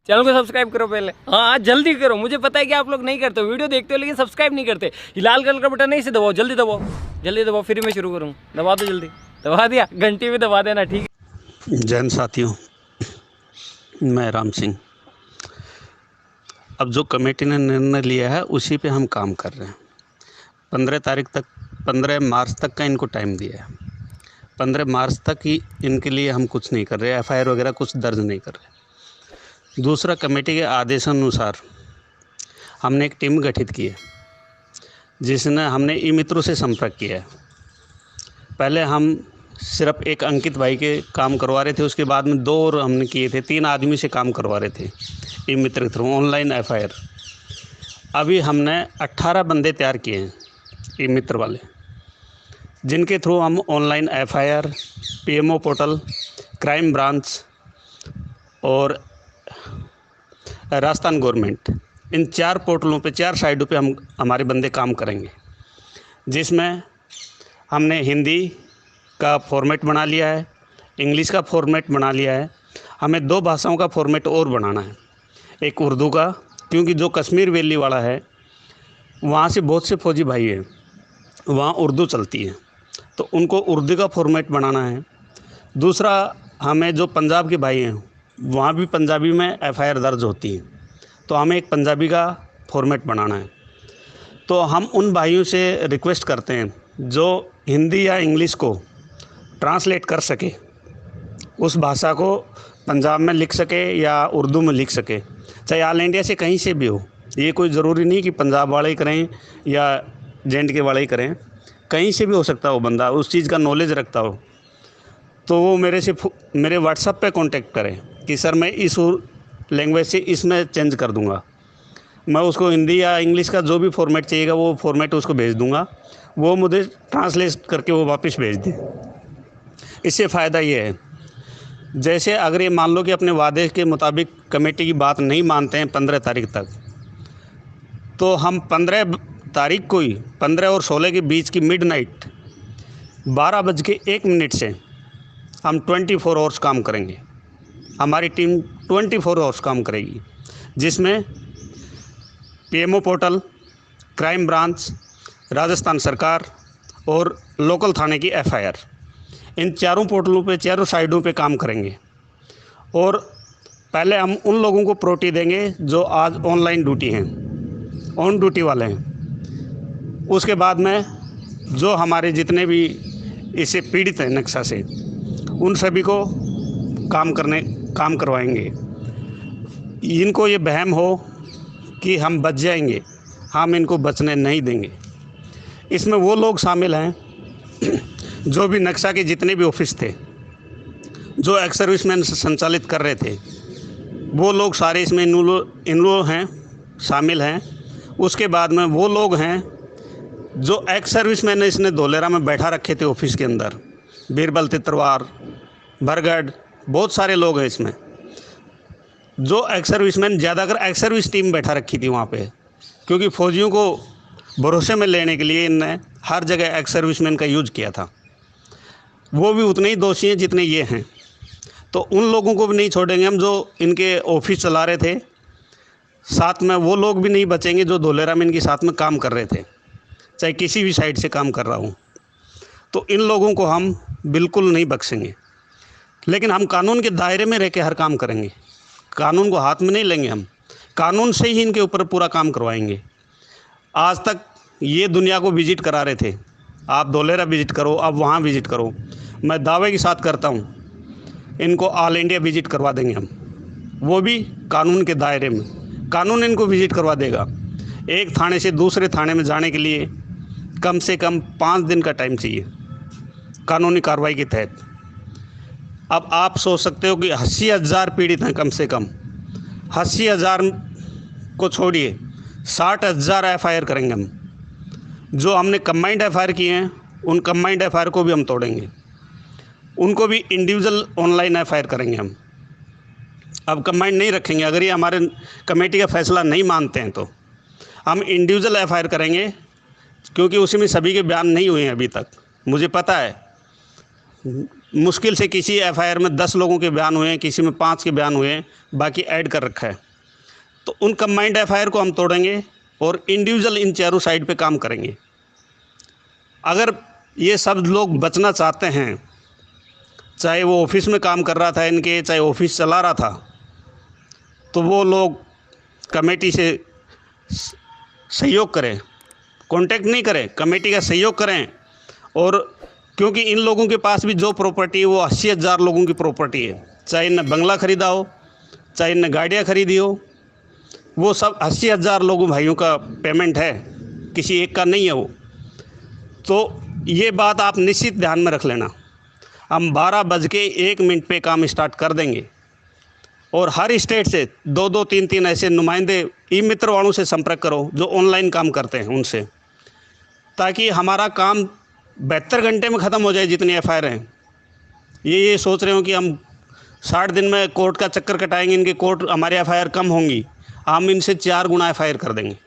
Channel को subscribe करो पहले। हाँ जल्दी करो, मुझे पता है कि आप लोग नहीं करते हो, वीडियो देखते हो लेकिन सब्सक्राइब नहीं करते। ये लाल कलर का बटन नहीं, इसे दबाओ, जल्दी दबाओ, जल्दी दबाओ, फिर मैं शुरू करूँ। दबा दो जल्दी, दबा दिया, घंटी भी दबा देना, ठीक है। जय हिंद साथियों, मैं राम सिंह। अब जो कमेटी ने निर्णय लिया है उसी पे हम काम कर रहे हैं। 15 मार्च तक का इनको टाइम दिया है। 15 मार्च तक ही इनके लिए हम कुछ नहीं कर रहे, FIR वगैरह कुछ दर्ज नहीं कर रहे। दूसरा, कमेटी के आदेशानुसार हमने एक टीम गठित की है जिसने हमने ई मित्रों से संपर्क किया है। पहले हम सिर्फ एक अंकित भाई के काम करवा रहे थे, उसके बाद में 2 और हमने किए थे, 3 आदमी से काम करवा रहे थे ई मित्र के थ्रू ऑनलाइन FIR। अभी हमने 18 बंदे तैयार किए हैं ई मित्र वाले, जिनके थ्रू हम online FIR, PMO portal, crime branch और राजस्थान गवर्नमेंट, इन 4 पोर्टलों पे 4 साइडों पे हम हमारे बंदे काम करेंगे। जिसमें हमने हिंदी का फॉर्मेट बना लिया है, इंग्लिश का फॉर्मेट बना लिया है, हमें 2 भाषाओं का फॉर्मेट और बनाना है। एक उर्दू का, क्योंकि जो कश्मीर वैली वाला है वहाँ से बहुत से फौजी भाई हैं, वहाँ उर्दू चलती है, तो उनको उर्दू का फॉर्मेट बनाना है। दूसरा, हमें जो पंजाब के भाई हैं वहाँ भी पंजाबी में FIR दर्ज होती है, तो हमें एक पंजाबी का फॉर्मेट बनाना है। तो हम उन भाइयों से रिक्वेस्ट करते हैं जो हिंदी या इंग्लिश को ट्रांसलेट कर सके, उस भाषा को पंजाब में लिख सके या उर्दू में लिख सके, चाहे ऑल इंडिया से कहीं से भी हो। ये कोई ज़रूरी नहीं कि पंजाब वाले ही करें या J&K वाले ही करें, कहीं से भी हो सकता हो, बंदा उस चीज़ का नॉलेज रखता हो, तो वो मेरे व्हाट्सएप पे कांटेक्ट करें कि सर मैं इस लैंग्वेज से इसमें चेंज कर दूंगा। मैं उसको हिंदी या इंग्लिश का जो भी फॉर्मेट चाहिएगा वो फॉर्मेट उसको भेज दूंगा, वो मुझे ट्रांसलेट करके वो वापस भेज दे। इससे फ़ायदा ये है, जैसे अगर ये मान लो कि अपने वादे के मुताबिक कमेटी की बात नहीं मानते हैं 15 तारीख तक, तो हम 15 तारीख को ही 15 और 16 के बीच की मिडनाइट 12:01 से हम 24 आवर्स काम करेंगे। हमारी टीम 24 आवर्स काम करेगी, जिसमें PMO portal, crime branch, Rajasthan सरकार और लोकल थाने की FIR, इन 4 पोर्टलों पे 4 साइडों पे काम करेंगे। और पहले हम उन लोगों को प्रायोरिटी देंगे जो आज ऑनलाइन ड्यूटी हैं, ऑन ड्यूटी वाले हैं। उसके बाद में जो हमारे जितने भी इससे पीड़ित हैं नक्शा से, उन सभी को काम करवाएंगे। इनको ये वहम हो कि हम बच जाएंगे, हम इनको बचने नहीं देंगे। इसमें वो लोग शामिल हैं जो भी नक्शा के जितने भी ऑफिस थे, जो एक्स सर्विसमैन संचालित कर रहे थे, वो लोग सारे इसमें इन्वॉल्व हैं, शामिल हैं। उसके बाद में वो लोग हैं जो एक्स सर्विसमैन ने इसने धोलेरा में बैठा रखे थे ऑफिस के अंदर, बीरबल तितरवार, बरगढ़, बहुत सारे लोग हैं इसमें जो एक्स सर्विसमैन, ज़्यादातर एक्स सर्विस टीम बैठा रखी थी वहाँ पे, क्योंकि फ़ौजियों को भरोसे में लेने के लिए इनने हर जगह एक्स सर्विसमैन का यूज़ किया था। वो भी उतने ही दोषी हैं जितने ये हैं, तो उन लोगों को भी नहीं छोड़ेंगे हम जो इनके ऑफिस चला रहे थे। साथ में वो लोग भी नहीं बचेंगे जो धोलेरा में इनके साथ में काम कर रहे थे, चाहे किसी भी साइड से काम कर रहा हूँ, तो इन लोगों को हम बिल्कुल नहीं बख्शेंगे। लेकिन हम कानून के दायरे में रह के हर काम करेंगे, कानून को हाथ में नहीं लेंगे, हम कानून से ही इनके ऊपर पूरा काम करवाएंगे। आज तक ये दुनिया को विज़िट करा रहे थे, आप धोलेरा विज़िट करो, आप वहाँ विज़िट करो, मैं दावे के साथ करता हूँ इनको ऑल इंडिया विज़िट करवा देंगे हम, वो भी कानून के दायरे में। कानून इनको विज़िट करवा देगा। एक थाने से दूसरे थाने में जाने के लिए कम से कम 5 दिन का टाइम चाहिए कानूनी कार्रवाई के तहत। अब आप सोच सकते हो कि 80,000 पीड़ित हैं, कम से कम 80,000 को छोड़िए 60,000 FIR करेंगे हम। जो हमने कंबाइंड FIR किए हैं उन कंबाइंड FIR को भी हम तोड़ेंगे, उनको भी इंडिविजुअल ऑनलाइन FIR करेंगे हम। अब कंबाइंड नहीं रखेंगे, अगर ये हमारे कमेटी का फैसला नहीं मानते हैं तो हम इंडिविजुअल FIR करेंगे, क्योंकि उसी में सभी के बयान नहीं हुए हैं अभी तक। मुझे पता है मुश्किल से किसी एफआईआर में 10 लोगों के बयान हुए हैं, किसी में 5 के बयान हुए हैं, बाकी ऐड कर रखा है। तो उन कंबाइंड एफआईआर को हम तोड़ेंगे और इंडिविजुअल इन चारों साइड पे काम करेंगे। अगर ये सब लोग बचना चाहते हैं, चाहे वो ऑफिस में काम कर रहा था इनके, चाहे ऑफिस चला रहा था, तो वो लोग कमेटी से सहयोग करें, कांटेक्ट नहीं करें, कमेटी का सहयोग करें। और क्योंकि इन लोगों के पास भी जो प्रॉपर्टी है वो 80,000 लोगों की प्रॉपर्टी है, चाहे इनने बंगला ख़रीदा हो, चाहे इनने गाड़ियाँ खरीदी हो, वो सब 80,000 लोगों भाइयों का पेमेंट है, किसी एक का नहीं है वो। तो ये बात आप निश्चित ध्यान में रख लेना। हम 12:01 पे काम स्टार्ट कर देंगे और हर स्टेट से 2-2, 3-3 ऐसे नुमाइंदे ई मित्र वालों से संपर्क करो जो ऑनलाइन काम करते हैं उनसे, ताकि हमारा काम 72 घंटे में ख़त्म हो जाए। जितनी एफआईआर हैं, ये सोच रहे हो कि हम 60 दिन में कोर्ट का चक्कर कटाएंगे, इनके कोर्ट हमारी एफआईआर कम होंगी, हम इनसे 4 गुना एफआईआर कर देंगे।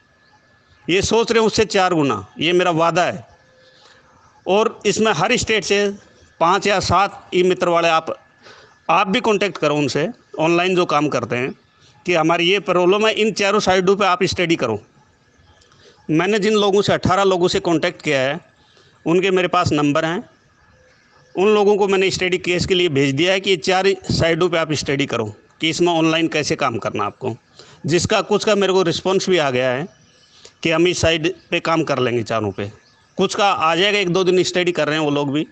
ये सोच रहे हैं उससे 4 गुना, ये मेरा वादा है। और इसमें हर स्टेट से 5 या 7 ई मित्र वाले आप भी कांटेक्ट करो उनसे, ऑनलाइन जो काम करते हैं, कि हमारी ये प्रॉब्लम है, इन चारों साइडों पे आप स्टडी करो। मैंने जिन लोगों से 18 लोगों से कांटेक्ट किया है, उनके मेरे पास नंबर हैं। उन लोगों को मैंने स्टडी केस के लिए भेज दिया है कि 4 साइडों पे आप स्टडी करो कि इसमें ऑनलाइन कैसे काम करना आपको। जिसका कुछ का मेरे को रिस्पॉन्स भी आ गया है कि हम इस साइड पे काम कर लेंगे चारों पे, कुछ का आ जाएगा, 1-2 दिन स्टडी कर रहे हैं वो लोग भी।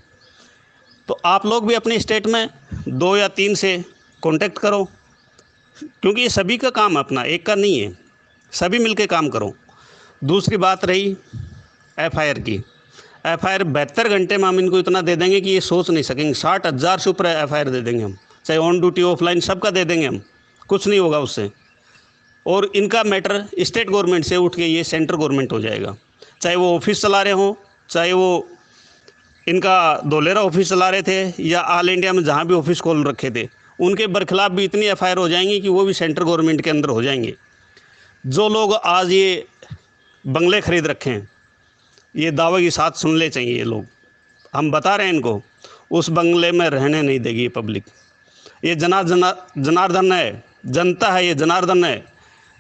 तो आप लोग भी अपने स्टेट में 2 या 3 से कांटेक्ट करो, क्योंकि ये सभी का काम अपना, एक का नहीं है, सभी मिलके काम करो। दूसरी बात रही एफआईआर की, एफआईआर 72 घंटे में हम इनको इतना दे देंगे कि ये सोच नहीं सकेंगे। 60,000 से ऊपर एफआईआर दे देंगे हम, चाहे ऑन ड्यूटी ऑफलाइन सबका दे देंगे हम, कुछ नहीं होगा उससे। और इनका मैटर स्टेट गवर्नमेंट से उठ के ये सेंट्रल गवर्नमेंट हो जाएगा, चाहे वो ऑफिस चला रहे हों, चाहे वो इनका धोलेरा ऑफिस चला रहे थे या ऑल इंडिया में जहाँ भी ऑफिस खोल रखे थे, उनके बरखिलाफ़ भी इतनी एफआईआर हो जाएंगी कि वो भी सेंट्रल गवर्नमेंट के अंदर हो जाएंगे। जो लोग आज ये बंगले खरीद रखे हैं, ये दावे के साथ सुन ले चाहिए। ये लोग, हम बता रहे हैं इनको, उस बंगले में रहने नहीं देगी ये पब्लिक। ये जनार्दन है, जनता है, ये जनार्दन है,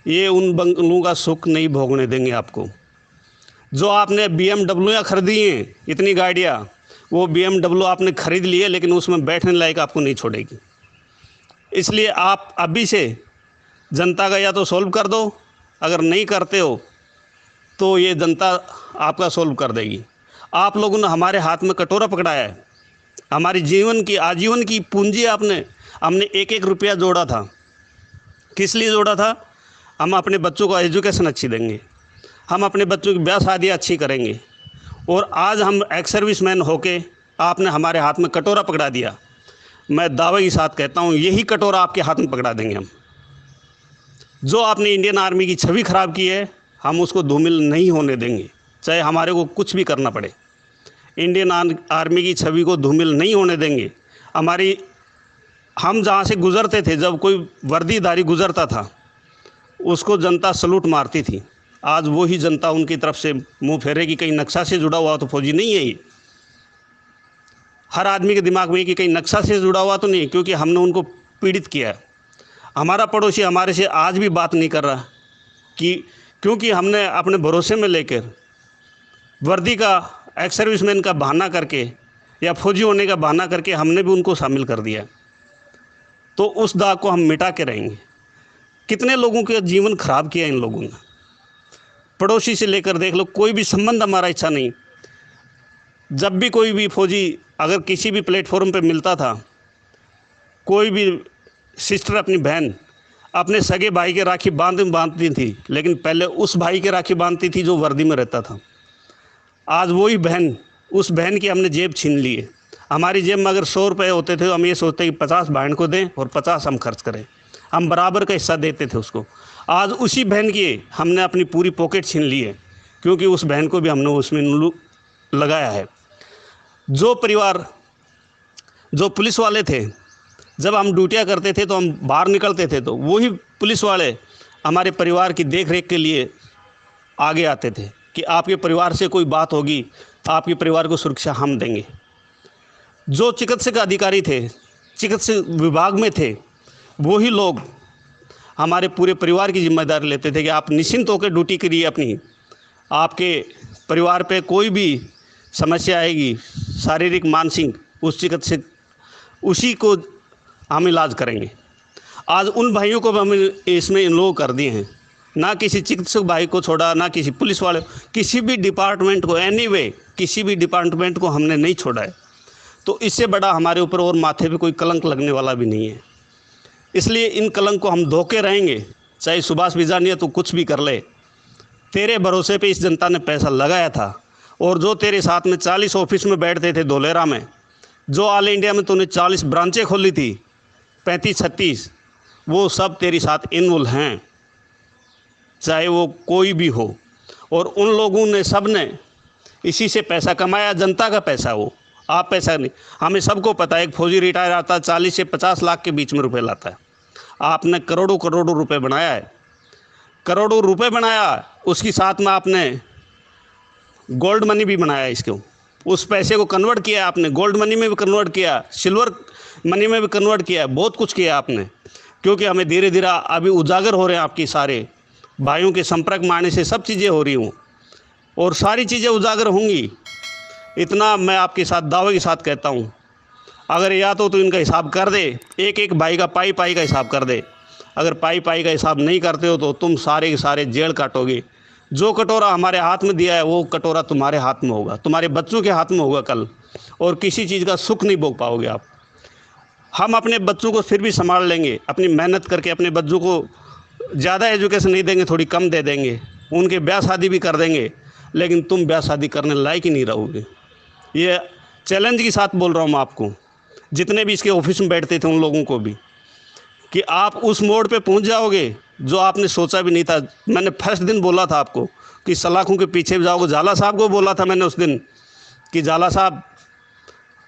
ये उन बंगलों का सुख नहीं भोगने देंगे आपको। जो आपने BMW खरीदी हैं, इतनी गाड़ियाँ, वो BMW आपने खरीद ली है, लेकिन उसमें बैठने लायक आपको नहीं छोड़ेगी। इसलिए आप अभी से जनता का या तो सोल्व कर दो, अगर नहीं करते हो तो ये जनता आपका सोल्व कर देगी। आप लोगों ने हमारे हाथ में कटोरा पकड़ाया है, हमारी जीवन की आजीवन की पूंजी हमने 1-1 रुपया जोड़ा था। किस लिए जोड़ा था? हम अपने बच्चों को एजुकेशन अच्छी देंगे, हम अपने बच्चों की ब्याह शादियाँ अच्छी करेंगे। और आज हम एक्स सर्विसमैन होके आपने हमारे हाथ में कटोरा पकड़ा दिया। मैं दावे के साथ कहता हूँ, यही कटोरा आपके हाथ में पकड़ा देंगे हम। जो आपने इंडियन आर्मी की छवि ख़राब की है, हम उसको धूमिल नहीं होने देंगे, चाहे हमारे को कुछ भी करना पड़े। इंडियन आर्मी की छवि को धूमिल नहीं होने देंगे। हम जहाँ से गुज़रते थे, जब कोई वर्दीधारी गुज़रता था, उसको जनता सलूट मारती थी। आज वही जनता उनकी तरफ से मुंह फेरेगी। कहीं नक्शा से जुड़ा हुआ तो फौजी नहीं है ये। हर आदमी के दिमाग में कि कहीं नक्शा से जुड़ा हुआ तो नहीं, क्योंकि हमने उनको पीड़ित किया है। हमारा पड़ोसी हमारे से आज भी बात नहीं कर रहा क्योंकि हमने अपने भरोसे में लेकर वर्दी का, एक्स सर्विसमैन का बहाना करके या फौजी होने का बहाना करके हमने भी उनको शामिल कर दिया। तो उस दाग को हम मिटा के रहेंगे। कितने लोगों के जीवन खराब किया इन लोगों ने। पड़ोसी से लेकर देख लो, कोई भी संबंध हमारा इच्छा नहीं। जब भी कोई भी फौजी अगर किसी भी प्लेटफॉर्म पे मिलता था, कोई भी सिस्टर अपनी बहन अपने सगे भाई के राखी बांधती थी, लेकिन पहले उस भाई के राखी बांधती थी जो वर्दी में रहता था। आज वही बहन, उस बहन की हमने जेब छीन ली है। हमारी जेब में अगर 100 रुपये होते थे तो हम ये सोचते कि 50 बहन को दें और 50 हम खर्च करें। हम बराबर का हिस्सा देते थे उसको। आज उसी बहन की हमने अपनी पूरी पॉकेट छीन ली है, क्योंकि उस बहन को भी हमने उसमें लगाया है। जो परिवार, जो पुलिस वाले थे, जब हम ड्यूटियाँ करते थे तो हम बाहर निकलते थे तो वही पुलिस वाले हमारे परिवार की देख रेख के लिए आगे आते थे कि आपके परिवार से कोई बात होगी, आपके परिवार को सुरक्षा हम देंगे। जो चिकित्सक अधिकारी थे, चिकित्सक विभाग में थे, वही लोग हमारे पूरे परिवार की जिम्मेदारी लेते थे कि आप निश्चिंत होकर ड्यूटी करिए अपनी, आपके परिवार पे कोई भी समस्या आएगी शारीरिक मानसिक, उस चिकित्सक उसी को हम इलाज करेंगे। आज उन भाइयों को हम इसमें इन्वॉल्व कर दिए हैं, ना किसी चिकित्सक भाई को छोड़ा, ना किसी पुलिस वाले, किसी भी डिपार्टमेंट को, एनीवे किसी भी डिपार्टमेंट को हमने नहीं छोड़ा है। तो इससे बड़ा हमारे ऊपर और माथे पे कोई कलंक लगने वाला भी नहीं है। इसलिए इन कलंक को हम धोके रहेंगे, चाहे सुभाष बिजानिया तो कुछ भी कर ले। तेरे भरोसे पे इस जनता ने पैसा लगाया था, और जो तेरे साथ में 40 ऑफिस में बैठते थे धोलेरा में, जो ऑल इंडिया में तूने 40 ब्रांचें खोली थी, 35-36, वो सब तेरे साथ इन्वॉल्व हैं, चाहे वो कोई भी हो। और उन लोगों ने सब ने इसी से पैसा कमाया, जनता का पैसा, वो आप पैसा नहीं। हमें सबको पता है, एक फौजी रिटायर आता है 40 से 50 लाख के बीच में रुपए लाता है। आपने करोड़ों करोड़ों रुपए बनाया है, करोड़ों रुपए बनाया, उसके साथ में आपने गोल्ड मनी भी बनाया इसको। उस पैसे को कन्वर्ट किया आपने, गोल्ड मनी में भी कन्वर्ट किया, सिल्वर मनी में भी कन्वर्ट किया, बहुत कुछ किया आपने। क्योंकि हमें धीरे धीरे अभी उजागर हो रहे हैं, आपकी सारे भाइयों के संपर्क में आने से सब चीज़ें हो रही हूँ, और सारी चीज़ें उजागर होंगी। इतना मैं आपके साथ दावे के साथ कहता हूँ, अगर या तो इनका हिसाब कर दे, एक एक भाई का पाई पाई का हिसाब कर दे। अगर पाई पाई का हिसाब नहीं करते हो तो तुम सारे के सारे जेल काटोगे। जो कटोरा हमारे हाथ में दिया है वो कटोरा तुम्हारे हाथ में होगा, तुम्हारे बच्चों के हाथ में होगा कल, और किसी चीज़ का सुख नहीं भोग पाओगे आप। हम अपने बच्चों को फिर भी संभाल लेंगे, अपनी मेहनत करके अपने बच्चों को ज़्यादा एजुकेशन नहीं देंगे, थोड़ी कम दे देंगे, उनके ब्याह शादी भी कर देंगे, लेकिन तुम ब्याह शादी करने लायक ही नहीं रहोगे। ये चैलेंज के साथ बोल रहा हूँ मैं आपको, जितने भी इसके ऑफिस में बैठते थे उन लोगों को भी, कि आप उस मोड़ पे पहुंच जाओगे जो आपने सोचा भी नहीं था। मैंने फर्स्ट दिन बोला था आपको कि सलाखों के पीछे भी जाओगे। झाला साहब को बोला था मैंने उस दिन कि झाला साहब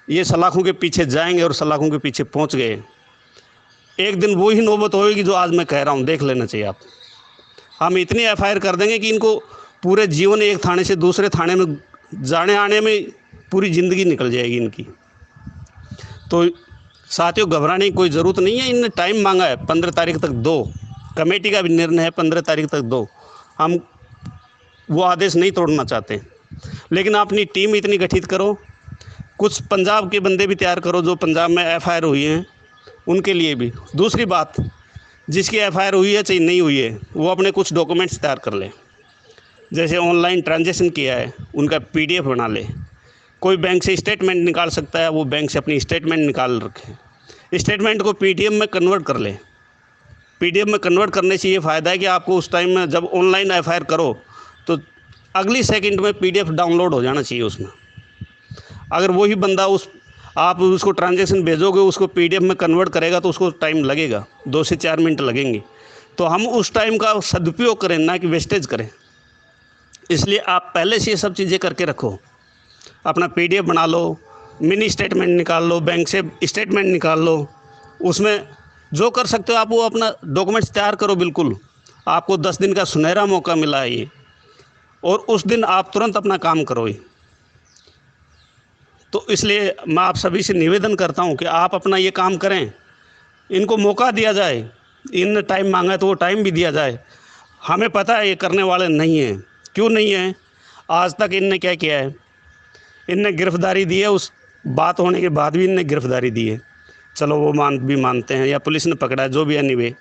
ये सलाखों के पीछे जाएंगे, और सलाखों के पीछे पहुंच गए। एक दिन वो ही नौबत होगी जो आज मैं कह रहा हूँ, देख लेना चाहिए आप। हम इतनी एफआईआर कर देंगे कि इनको पूरे जीवन एक थाने से दूसरे थाने में जाने आने में पूरी ज़िंदगी निकल जाएगी इनकी। तो साथियों, घबराने की कोई ज़रूरत नहीं है। इनने टाइम मांगा है 15 तारीख तक दो, कमेटी का भी निर्णय है 15 तारीख तक दो। हम वो आदेश नहीं तोड़ना चाहते, लेकिन अपनी टीम इतनी गठित करो, कुछ पंजाब के बंदे भी तैयार करो जो पंजाब में एफआईआर हुई हैं उनके लिए भी। दूसरी बात, जिसकी एफआईआर हुई है चाहे नहीं हुई है, वो अपने कुछ डॉक्यूमेंट्स तैयार कर ले। जैसे ऑनलाइन ट्रांजैक्शन किया है उनका पीडीएफ बना ले। कोई बैंक से स्टेटमेंट निकाल सकता है, वो बैंक से अपनी स्टेटमेंट निकाल रखे, स्टेटमेंट को पीडीएफ में कन्वर्ट कर ले। पीडीएफ में कन्वर्ट करने से ये फ़ायदा है कि आपको उस टाइम में जब ऑनलाइन एफआईआर करो तो अगली सेकंड में पीडीएफ डाउनलोड हो जाना चाहिए उसमें। अगर वही बंदा आप उसको ट्रांजैक्शन भेजोगे, उसको पीडीएफ में कन्वर्ट करेगा तो उसको टाइम लगेगा, 2 से 4 मिनट लगेंगे। तो हम उस टाइम का सदुपयोग करें, ना कि वेस्टेज करें। इसलिए आप पहले से ये सब चीज़ें करके रखो। अपना पीडीएफ बना लो, मिनी स्टेटमेंट निकाल लो, बैंक से स्टेटमेंट निकाल लो, उसमें जो कर सकते हो आप वो अपना डॉक्यूमेंट्स तैयार करो। बिल्कुल आपको 10 दिन का सुनहरा मौका मिला है ये, और उस दिन आप तुरंत अपना काम करो। तो इसलिए मैं आप सभी से निवेदन करता हूं कि आप अपना ये काम करें, इनको मौका दिया जाए। इनने टाइम मांगा है तो वो टाइम भी दिया जाए। हमें पता है ये करने वाले नहीं हैं। क्यों नहीं है? आज तक इनने क्या किया है? इनने गिरफ्तारी दी है, उस बात होने के बाद भी इनने गिरफ्तारी दी है। चलो वो मानते हैं, या पुलिस ने पकड़ा है, जो भी एनीवे।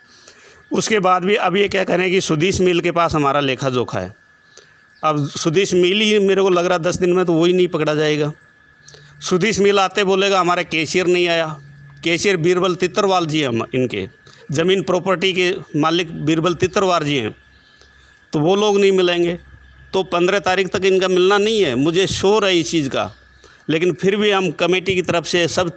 उसके बाद भी अब ये क्या करें कि सुधीश मिल के पास हमारा लेखा जोखा है। अब सुधीश मिल ही मेरे को लग रहा 10 दिन में तो वही नहीं पकड़ा जाएगा। सुधीश मिल आते बोलेगा हमारा कैशियर नहीं आया। कैशियर बीरबल तितरवाल जी हैं, इनके ज़मीन प्रॉपर्टी के मालिक बीरबल तितरवाल जी हैं, तो वो लोग नहीं मिलेंगे। तो 15 तारीख तक इनका मिलना नहीं है, मुझे श्योर है इस चीज़ का। लेकिन फिर भी हम कमेटी की तरफ से, सब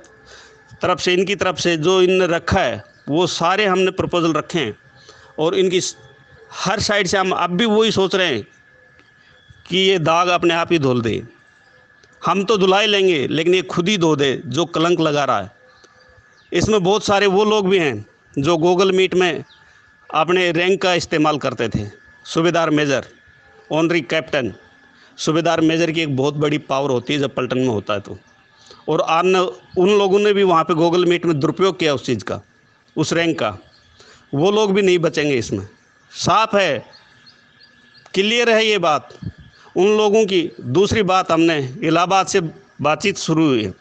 तरफ से, इनकी तरफ से जो इनने रखा है वो सारे हमने प्रपोजल रखे हैं, और इनकी हर साइड से हम अब भी वही सोच रहे हैं कि ये दाग अपने आप ही धुल दे। हम तो धुलाई लेंगे, लेकिन ये खुद ही धो दे जो कलंक लगा रहा है। इसमें बहुत सारे वो लोग भी हैं जो गूगल मीट में अपने रैंक का इस्तेमाल करते थे। सूबेदार मेजर, ऑनरी कैप्टन, सूबेदार मेजर की एक बहुत बड़ी पावर होती है जब पलटन में होता है तो। और अन्य उन लोगों ने भी वहाँ पे गूगल मीट में दुरुपयोग किया उस चीज़ का, उस रैंक का, वो लोग भी नहीं बचेंगे इसमें। साफ है, क्लियर है ये बात उन लोगों की। दूसरी बात, हमने इलाहाबाद से बातचीत शुरू हुई है।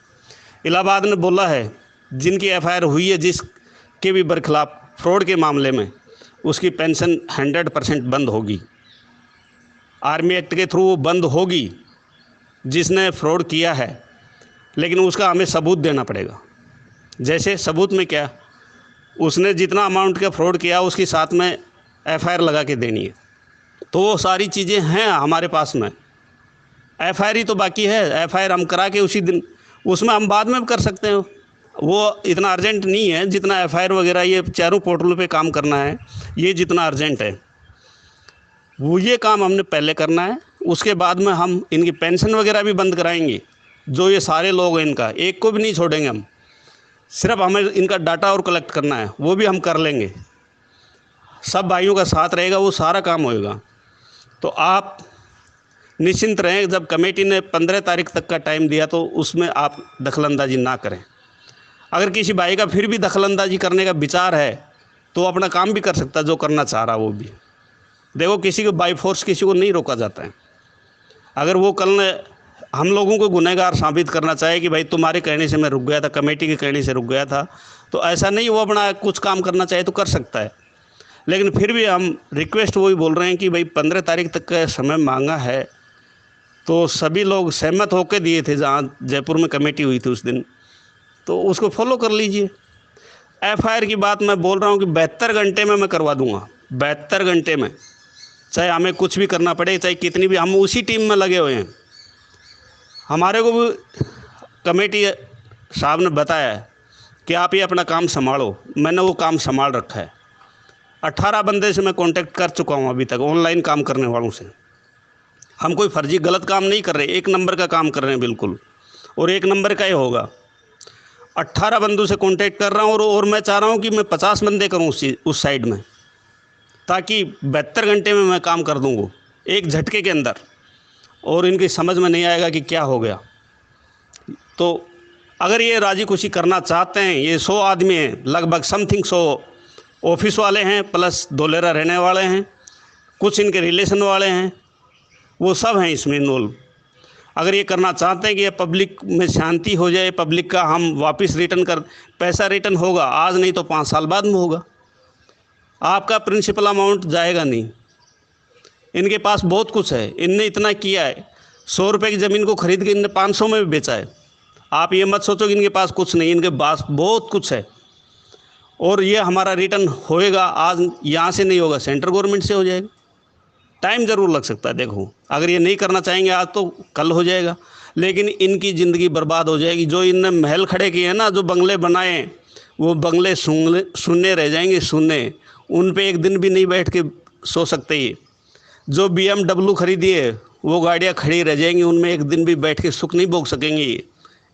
इलाहाबाद ने बोला है जिनकी एफआईआर हुई है जिसके भी बरखिलाफ फ्रॉड के मामले में, उसकी पेंशन 100% बंद होगी। आर्मी एक्ट के थ्रू वो बंद होगी जिसने फ्रॉड किया है, लेकिन उसका हमें सबूत देना पड़ेगा। जैसे सबूत में क्या, उसने जितना अमाउंट का फ्रॉड किया उसके साथ में एफआईआर लगा के देनी है। तो वो सारी चीज़ें हैं हमारे पास में। एफआईआर ही तो बाकी है, एफआईआर हम करा के उसी दिन, उसमें हम बाद में भी कर सकते हैं। वो इतना अर्जेंट नहीं है जितना एफआईआर वगैरह ये चारों पोर्टलों पे काम करना है, ये जितना अर्जेंट है वो ये काम हमने पहले करना है। उसके बाद में हम इनकी पेंशन वगैरह भी बंद कराएंगे। जो ये सारे लोग हैं इनका एक को भी नहीं छोड़ेंगे हम, सिर्फ हमें इनका डाटा और कलेक्ट करना है, वो भी हम कर लेंगे। सब भाइयों का साथ रहेगा, वो सारा काम होएगा। तो आप निश्चिंत रहें, जब कमेटी ने 15 तारीख तक का टाइम दिया तो उसमें आप दखलंदाजी ना करें। अगर किसी भाई का फिर भी दखलंदाजी करने का विचार है तो अपना काम भी कर सकता है, जो करना चाह रहा वो भी। देखो, किसी को बाई फोर्स किसी को नहीं रोका जाता है। अगर वो कल हम लोगों को गुनहगार साबित करना चाहे कि भाई तुम्हारे कहने से मैं रुक गया था, कमेटी के कहने से रुक गया था, तो ऐसा नहीं, वो अपना कुछ काम करना चाहे तो कर सकता है। लेकिन फिर भी हम रिक्वेस्ट वही बोल रहे हैं कि भाई 15 तारीख तक का समय मांगा है, तो सभी लोग सहमत होकर दिए थे जहाँ जयपुर में कमेटी हुई थी उस दिन, तो उसको फॉलो कर लीजिए। एफआईआर की बात मैं बोल रहा हूँ कि 72 घंटे में मैं करवा दूँगा, 72 घंटे में, चाहे हमें कुछ भी करना पड़े, चाहे कितनी भी, हम उसी टीम में लगे हुए हैं। हमारे को भी कमेटी साहब ने बताया है कि आप ये अपना काम संभालो, मैंने वो काम संभाल रखा है। 18 बंदे से मैं कांटेक्ट कर चुका हूँ अभी तक, ऑनलाइन काम करने वालों से। हम कोई फर्जी गलत काम नहीं कर रहे, एक नंबर का काम कर रहे हैं बिल्कुल, और एक नंबर का ही होगा। 18 बंदों से कांटेक्ट कर रहा हूँ और मैं चाह रहा हूँ कि मैं 50 बंदे करूँ उस साइड में, ताकि 72 घंटे में मैं काम कर दूँगा एक झटके के अंदर, और इनकी समझ में नहीं आएगा कि क्या हो गया। तो अगर ये राजी खुशी करना चाहते हैं, ये 100 आदमी हैं लगभग, समथिंग 100 ऑफिस वाले हैं, प्लस धोलेरा रहने वाले हैं, कुछ इनके रिलेशन वाले हैं, वो सब हैं इसमें इन्वॉल्व। अगर ये करना चाहते हैं कि ये पब्लिक में शांति हो जाए, पब्लिक का हम वापस रिटर्न कर, पैसा रिटर्न होगा आज नहीं तो 5 साल बाद में होगा, आपका प्रिंसिपल अमाउंट जाएगा नहीं। इनके पास बहुत कुछ है, इनने इतना किया है, 100 रुपये की ज़मीन को खरीद के इनने 500 में भी बेचा है। आप ये मत सोचो कि इनके पास कुछ नहीं, इनके पास बहुत कुछ है। और ये हमारा रिटर्न होएगा, आज यहाँ से नहीं होगा, सेंट्रल गवर्नमेंट से हो जाएगा। टाइम ज़रूर लग सकता है, देखो अगर ये नहीं करना चाहेंगे आज तो कल हो जाएगा, लेकिन इनकी ज़िंदगी बर्बाद हो जाएगी। जो इनने महल खड़े किए हैं ना, जो बंगले बनाए, वो बंगले सुनने रह जाएंगे, सुनने, उन पे एक दिन भी नहीं बैठ के सो सकते। ये जो BMW खरीदी है वो गाड़ियाँ खड़ी रह जाएंगी, उनमें एक दिन भी बैठ के सुख नहीं भोग सकेंगे।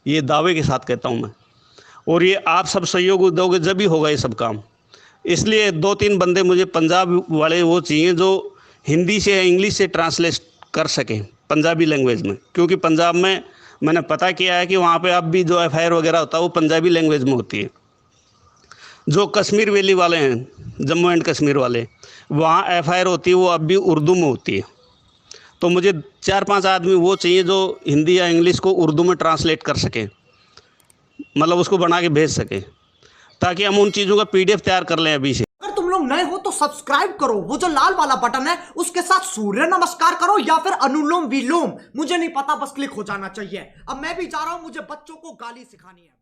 ये दावे के साथ कहता हूँ मैं। और ये आप सब सहयोग दोगे जब भी होगा ये सब काम। इसलिए 2-3 बंदे मुझे पंजाब वाले वो चाहिए जो हिंदी से या इंग्लिश से ट्रांसलेट कर सकें पंजाबी लैंग्वेज में, क्योंकि पंजाब में मैंने पता किया है कि वहाँ पे अब भी जो एफआईआर वगैरह होता है वो पंजाबी लैंग्वेज में होती है। जो कश्मीर वैली वाले हैं, जम्मू एंड कश्मीर वाले, वहाँ एफआईआर होती है वो अब भी उर्दू में होती है। तो मुझे 4-5 आदमी वो चाहिए जो हिंदी या इंग्लिश को उर्दू में ट्रांसलेट कर सकें, मतलब उसको बना के भेज सकें, ताकि हम उन चीज़ों का PDF तैयार कर लें अभी से। अगर तुम लोग नए हो तो सब्सक्राइब करो, वो जो लाल वाला बटन है उसके साथ सूर्य नमस्कार करो या फिर अनुलोम विलोम, मुझे नहीं पता, बस क्लिक हो जाना चाहिए। अब मैं भी जा रहा हूं, मुझे बच्चों को गाली सिखानी है।